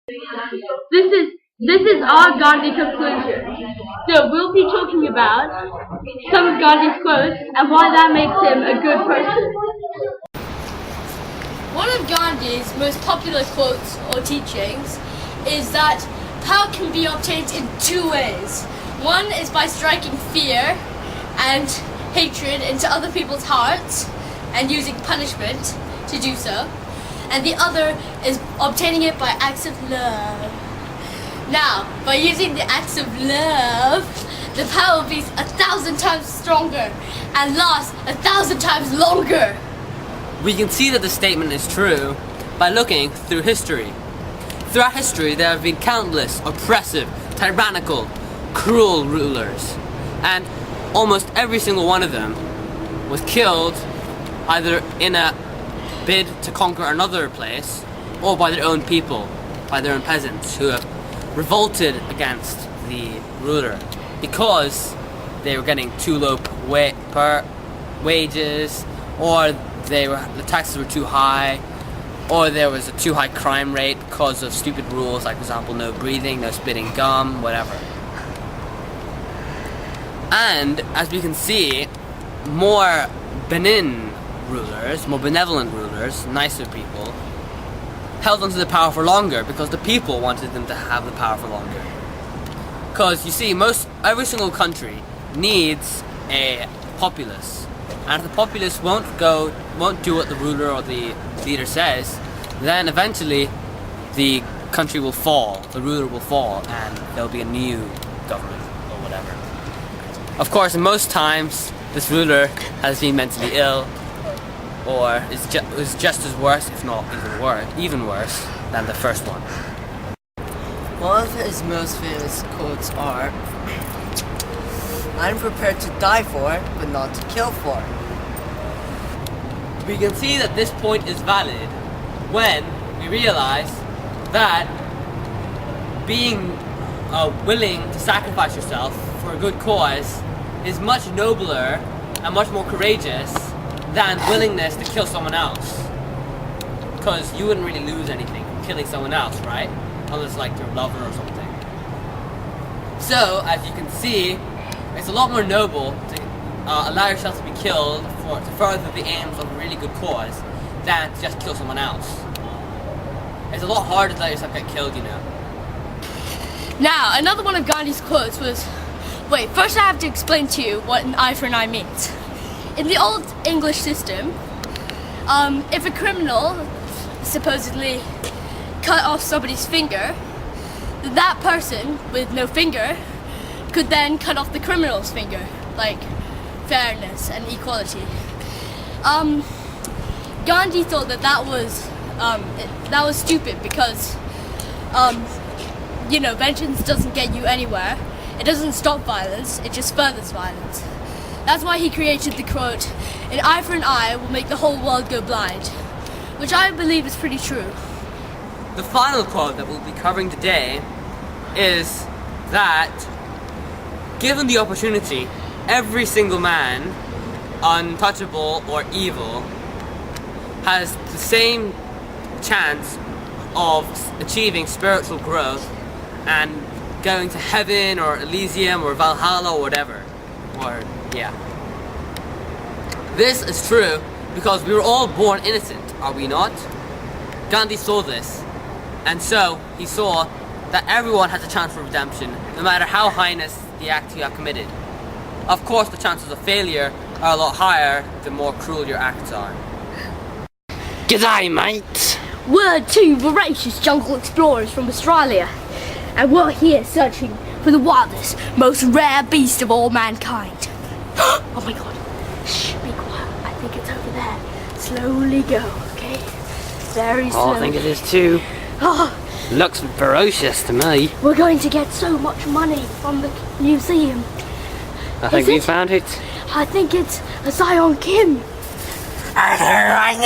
This is our Gandhi conclusion. So we'll be talking about some of Gandhi's quotes and why that makes him a good person. One of Gandhi's most popular quotes or teachings is that power can be obtained in two ways. One is by striking fear and hatred into other people's hearts and using punishment to do so. And the other is obtaining it by acts of love. Now, by using the acts of love, the power will be 1,000 times stronger and last 1,000 times longer. We can see that the statement is true by looking through history. Throughout history, there have been countless oppressive, tyrannical, cruel rulers, and almost every single one of them was killed either in a bid to conquer another place or by their own people, by their own peasants who have revolted against the ruler because they were getting too low per wages, or the taxes were too high, or there was a too high crime rate because of stupid rules, like for example no breathing, no spitting gum, whatever. And as we can see, more benign rulers, more benevolent rulers, nicer people, held onto the power for longer because the people wanted them to have the power for longer. Because you see, every single country needs a populace, and if the populace won't do what the ruler or the leader says, then eventually the country will fall, the ruler will fall, and there'll be a new government or whatever. Of course, in most times, this ruler has been mentally ill, or is just as worse, if not even worse than the first one. One of his most famous quotes are, "I'm prepared to die for, but not to kill for." We can see that this point is valid when we realize that being willing to sacrifice yourself for a good cause is much nobler and much more courageous than willingness to kill someone else. Because you wouldn't really lose anything from killing someone else, right? Unless like your lover or something. So, as you can see, it's a lot more noble to allow yourself to be killed to further the aims of a really good cause than to just kill someone else. It's a lot harder to let yourself get killed, you know. Now, another one of Gandhi's quotes was, wait, first I have to explain to you what an eye for an eye means. In the old English system, if a criminal supposedly cut off somebody's finger, that person with no finger could then cut off the criminal's finger, like fairness and equality. Gandhi thought that was stupid because vengeance doesn't get you anywhere. It doesn't stop violence, it just furthers violence. That's why he created the quote, "An eye for an eye will make the whole world go blind," which I believe is pretty true. The final quote that we'll be covering today is that, given the opportunity, every single man, untouchable or evil, has the same chance of achieving spiritual growth and going to heaven or Elysium or Valhalla or whatever. Yeah. This is true because we were all born innocent, are we not? Gandhi saw this, and so he saw that everyone has a chance for redemption, no matter how heinous the act you have committed. Of course, the chances of failure are a lot higher the more cruel your acts are. G'day, mate. We're two voracious jungle explorers from Australia, and we're here searching for the wildest, most rare beast of all mankind. Oh my god. Shh, be quiet. I think it's over there. Slowly go, okay? Very slowly. Oh, I think it is too. Oh, Looks ferocious to me. we're going to get so much money from the museum. I think Is we it? found it. I think it's a Zion Kim. I